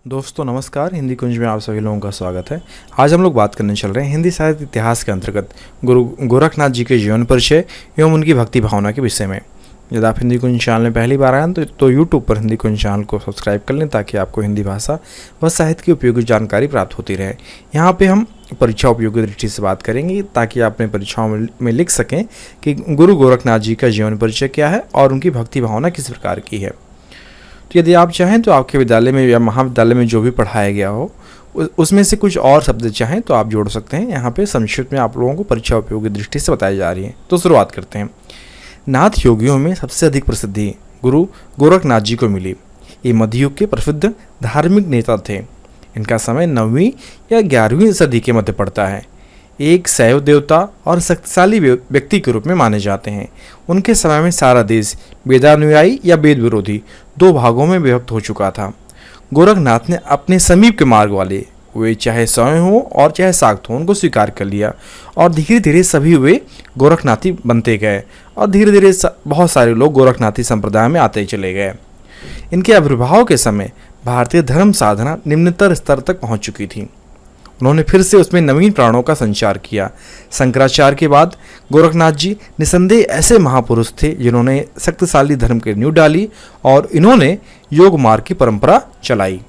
दोस्तों नमस्कार। हिंदी कुंज में आप सभी लोगों का स्वागत है। आज हम लोग बात करने चल रहे हैं हिंदी साहित्य इतिहास के अंतर्गत गुरु गोरखनाथ जी के जीवन परिचय एवं उनकी भक्ति भावना के विषय में। यदि आप हिंदी कुंज चैनल में पहली बार आए हैं तो यूट्यूब पर हिंदी कुंज चैनल को सब्सक्राइब कर लें ताकि आपको हिंदी भाषा व साहित्य की उपयोगी जानकारी प्राप्त होती रहे। यहाँ पे हम परीक्षा उपयोगी दृष्टि से बात करेंगे ताकि आप अपने परीक्षाओं में लिख सकें कि गुरु गोरखनाथ जी का जीवन परिचय क्या है और उनकी भक्ति भावना किस प्रकार की है। तो यदि आप चाहें तो आपके विद्यालय में या महाविद्यालय में जो भी पढ़ाया गया हो उसमें से कुछ और शब्द चाहें तो आप जोड़ सकते हैं। यहाँ पे संक्षिप्त में आप लोगों को परीक्षा उपयोगी दृष्टि से बताई जा रही है। तो शुरुआत करते हैं। नाथ योगियों में सबसे अधिक प्रसिद्धि गुरु गोरखनाथ जी को मिली। ये मध्ययुग के प्रसिद्ध धार्मिक नेता थे। इनका समय 9वीं या 11वीं सदी के मध्य पड़ता है। एक शैव देवता और शक्तिशाली व्यक्ति के रूप में माने जाते हैं। उनके समय में सारा देश वेदानुयायी या वेद विरोधी दो भागों में विभक्त हो चुका था। गोरखनाथ ने अपने समीप के मार्ग वाले, वे चाहे स्वयं हो और चाहे शाक्त हो, उनको स्वीकार कर लिया और धीरे धीरे सभी वे गोरखनाथी बनते गए और धीरे धीरे बहुत सारे लोग गोरखनाथी संप्रदाय में आते चले गए। इनके आविर्भाव के समय भारतीय धर्म साधना निम्नतर स्तर तक पहुंच चुकी थी। उन्होंने फिर से उसमें नवीन प्राणों का संचार किया। शंकराचार्य के बाद गोरखनाथ जी निसंदेह ऐसे महापुरुष थे जिन्होंने शक्तिशाली धर्म की नींव डाली और इन्होंने योग मार्ग की परंपरा चलाई।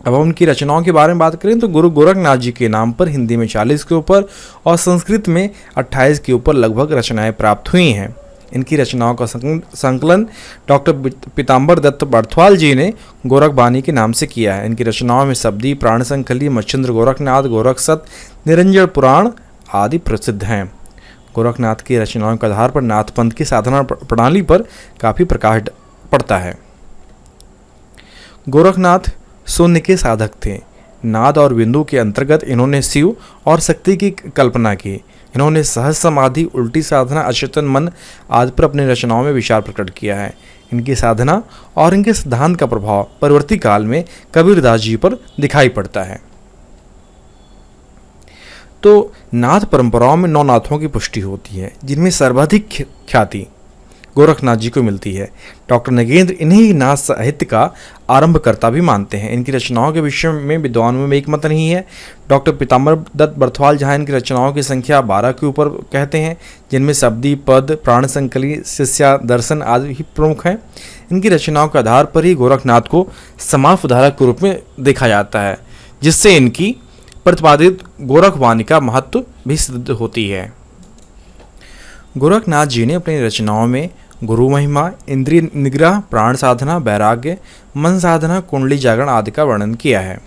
अब हम उनकी रचनाओं के बारे में बात करें तो गुरु गोरखनाथ जी के नाम पर हिंदी में 40 के ऊपर और संस्कृत में 28 के ऊपर लगभग रचनाएं प्राप्त हुई हैं। इनकी रचनाओं का संकलन डॉक्टर पीताम्बर दत्त बर्थवाल जी ने गोरखबानी के नाम से किया है। इनकी रचनाओं में शब्दी, प्राण संकली, मच्छिंद्र गोरखनाथ, गोरखसत, निरंजन पुराण आदि प्रसिद्ध हैं। गोरखनाथ की रचनाओं के आधार पर नाथ पंथ की साधना प्रणाली पर काफ़ी प्रकाश पड़ता है। गोरखनाथ शून्य के साधक थे। नाद और बिंदु के अंतर्गत इन्होंने शिव और शक्ति की कल्पना की। इन्होंने सहज समाधि, उल्टी साधना, अचेतन मन आदि पर अपनी रचनाओं में विचार प्रकट किया है। इनकी साधना और इनके सिद्धांत का प्रभाव परवर्ती काल में कबीरदास जी पर दिखाई पड़ता है। तो नाथ परंपराओं में 9 नाथों की पुष्टि होती है जिनमें सर्वाधिक ख्याति गोरखनाथ जी को मिलती है। डॉक्टर नगेंद्र इन्हीं नाथ साहित्य का आरंभकर्ता भी मानते हैं। इनकी रचनाओं के विषय में विद्वानों में एक मत नहीं है। डॉक्टर पीताम्बर दत्त बर्थवाल जहाँ इनकी रचनाओं की संख्या 12 के ऊपर कहते हैं, जिनमें शब्दी, पद, प्राण संकली, शिष्या दर्शन आदि ही प्रमुख हैं। इनकी रचनाओं के आधार पर ही गोरखनाथ को समाज सुधारक के रूप में देखा जाता है, जिससे इनकी प्रतिपादित गोरखवाणी का महत्व भी सिद्ध होती है। गोरखनाथ जी ने अपनी रचनाओं में गुरु महिमा, इंद्रिय निग्रह, प्राण साधना, वैराग्य, मन साधना, कुंडली जागरण आदि का वर्णन किया है।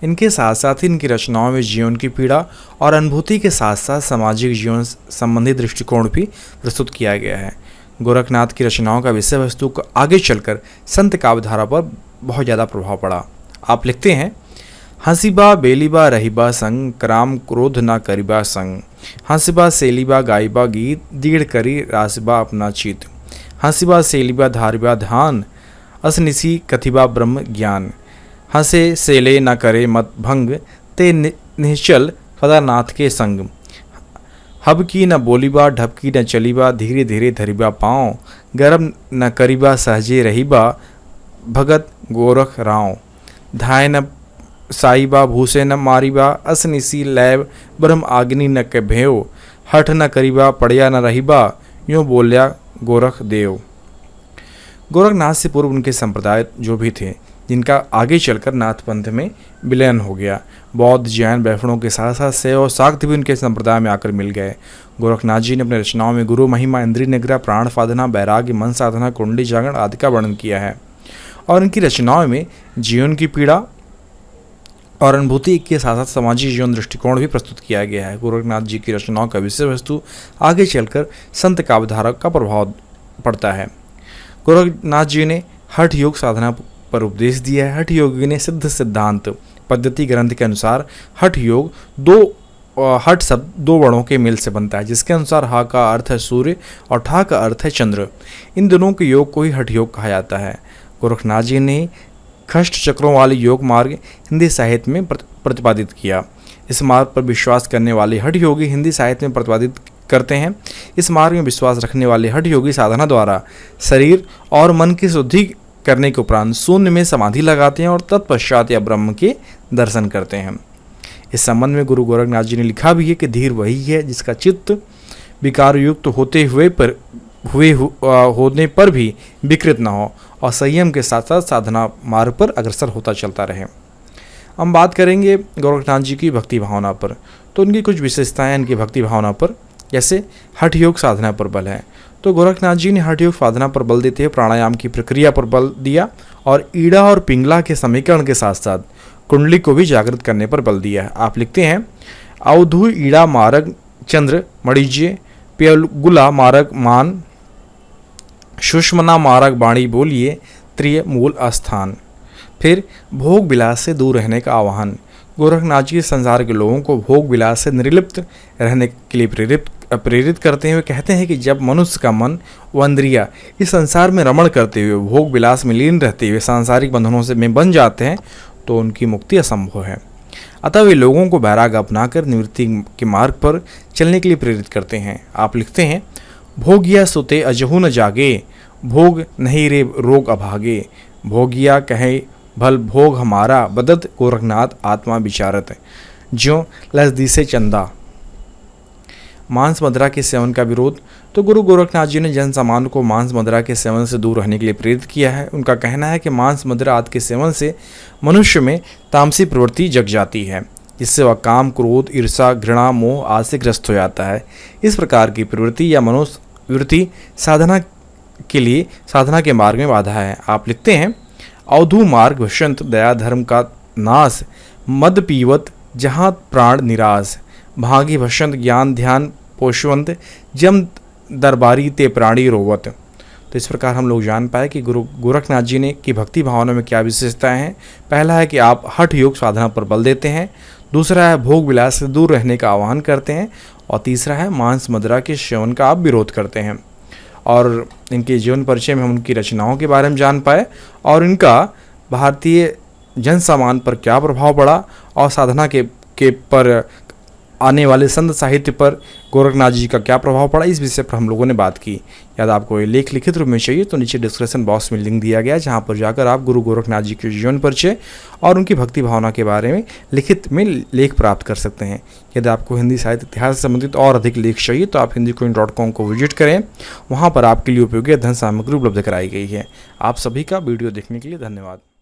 इनके साथ साथ ही इनकी रचनाओं में जीवन की पीड़ा और अनुभूति के साथ साथ सामाजिक जीवन संबंधी दृष्टिकोण भी प्रस्तुत किया गया है। गोरखनाथ की रचनाओं का विषय वस्तु को आगे चलकर संत काव्यधारा पर बहुत ज़्यादा प्रभाव पड़ा। आप लिखते हैं, हंसीबा बेलीबा रहीबा संग, कराम क्रोध ना करीबा संग, हंसीबा सेलीबा गाइबा गीत, दीढ़ करी रासबा अपना चित, हंसीबा सेलीबा धारिबा ध्यान, असनिसी कथिबा ब्रह्म ज्ञान, हंसे सेले न करे मत भंग, ते निश्चल सदानाथ के संग, हब की न बोलीबा ढबकी न चलीबा, धीरे धीरे धरिबा पाँव, गरम न करीबा सहजे रहीबा, भगत गोरख राव, धाय न साईबा भूसे न मारीबा, असनिसी लैब ब्रह्म आग्नि न के भेव, हठ न करीबा पड़िया न रहीबा, यूँ बोलिया गोरख देव। गोरखनाथ से पूर्व उनके संप्रदाय जो भी थे, जिनका आगे चलकर नाथ पंथ में विलयन हो गया। बौद्ध, जैन, वैष्णव के साथ साथ शैव और शाक्त भी उनके संप्रदाय में आकर मिल गए। गोरखनाथ जी ने अपनी रचनाओं में गुरु महिमा, इंद्रिय निग्रह, प्राण साधना, वैराग्य, मन साधना, कुंडली जागरण आदि का वर्णन किया है और इनकी रचनाओं में जीवन की पीड़ा और अनुभूति के साथ साथ सामाजिक जीवन दृष्टिकोण भी प्रस्तुत किया गया है। गोरखनाथ जी की रचनाओं का विषय वस्तु आगे चलकर संत काव्यधारा का प्रभाव पड़ता है। गोरखनाथ जी ने हठ योग साधना पर उपदेश दिया है। हठ योगी ने सिद्ध सिद्धांत पद्धति ग्रंथ के अनुसार हठ योग हठ शब्द 2 वर्णों के मेल से बनता है, जिसके अनुसार हा का अर्थ है सूर्य और ठा का अर्थ है चंद्र। इन दोनों के योग को ही हठ योग कहा जाता है। गोरखनाथ जी ने खष्ट चक्रों वाले योग मार्ग हिंदी साहित्य में प्रतिपादित किया। इस मार्ग पर विश्वास करने वाले हठ योगी हिंदी साहित्य में प्रतिपादित करते हैं। इस मार्ग में विश्वास रखने वाले हठ योगी साधना द्वारा शरीर और मन की शुद्धि करने के उपरांत शून्य में समाधि लगाते हैं और तत्पश्चात या ब्रह्म के दर्शन करते हैं। इस संबंध में गुरु गोरखनाथ जी ने लिखा भी है कि धीर वही है जिसका चित्त विकार युक्त होने पर भी विकृत न हो और संयम के साथ साथ साधना मार्ग पर अग्रसर होता चलता रहे। हम बात करेंगे गोरखनाथ जी की भक्ति भावना पर। तो उनकी कुछ विशेषताएं इनकी भक्ति भावना पर, जैसे हठ योग साधना पर बल है। तो गोरखनाथ जी ने हठ योग साधना पर बल देते हुए प्राणायाम की प्रक्रिया पर बल दिया और ईड़ा और पिंगला के समीकरण के साथ साथ कुंडली को भी जागृत करने पर बल दिया है। आप लिखते हैं, अवधु ईड़ा मारग चंद्र मणिज्य प्यलगुला मारग मान सुषमना मारग बाणी बोलिए त्रिय मूल स्थान। फिर भोग विलास से दूर रहने का आह्वान। गोरखनाथ जी संसार के लोगों को भोग विलास से निर्लिप्त रहने के लिए प्रेरित करते हुए कहते हैं कि जब मनुष्य का मन व इंद्रिया इस संसार में रमण करते हुए भोग विलास में लीन रहते हुए सांसारिक बंधनों से में बन जाते हैं तो उनकी मुक्ति असंभव है। अतः वे लोगों को वैराग अपनाकर निवृत्ति के मार्ग पर चलने के लिए प्रेरित करते हैं। आप लिखते हैं, भोगिया सुते अजहु न जागे भोग नहीं रे रोग अभागे भोगिया कहे भल भोग हमारा बदत गोरखनाथ आत्मा विचारत ज्यों लजदी से चंदा। मांस मदिरा के सेवन का विरोध। तो गुरु गोरखनाथ जी ने जन सामान्य को मांस मदिरा के सेवन से दूर रहने के लिए प्रेरित किया है। उनका कहना है कि मांस मदिरा आदि के सेवन से मनुष्य में तामसी प्रवृत्ति जग जाती है, जिससे वह काम क्रोध ईर्षा घृणा मोह आदि से ग्रस्त हो जाता है। इस प्रकार की प्रवृत्ति या मनोवृत्ति साधना के मार्ग में बाधा है। आप लिखते हैं, अवधू मार्ग वशंत दया धर्म का नाश मद पीवत जहाँ प्राण निराश भागी भशंत ज्ञान ध्यान पोषवंत जम दरबारी ते प्राणी रोवत। तो इस प्रकार हम लोग जान पाए कि गुरु गोरखनाथ जी ने की भक्ति भावना में क्या विशेषताएं हैं। पहला है कि आप हठ योग साधना पर बल देते हैं, दूसरा है भोग विलास से दूर रहने का आह्वान करते हैं और तीसरा है मांस मदिरा के सेवन का आप विरोध करते हैं। और इनके जीवन परिचय में हम उनकी रचनाओं के बारे में जान पाए और इनका भारतीय जन सामान्य पर क्या प्रभाव पड़ा और साधना के पर आने वाले संत साहित्य पर गोरखनाथ जी का क्या प्रभाव पड़ा, इस विषय पर हम लोगों ने बात की। यदि आपको ये लेख लिखित रूप में चाहिए तो नीचे डिस्क्रिप्शन बॉक्स में लिंक दिया गया है, जहाँ पर जाकर आप गुरु गोरखनाथ जी के जीवन परिचय और उनकी भक्ति भावना के बारे में लिखित में लेख प्राप्त कर सकते हैं। यदि आपको हिंदी साहित्य इतिहास से संबंधित और अधिक लेख चाहिए तो आप hindicoin.com को विजिट करें, वहाँ पर आपके लिए उपयोगी अध्ययन सामग्री उपलब्ध कराई गई है। आप सभी का वीडियो देखने के लिए धन्यवाद।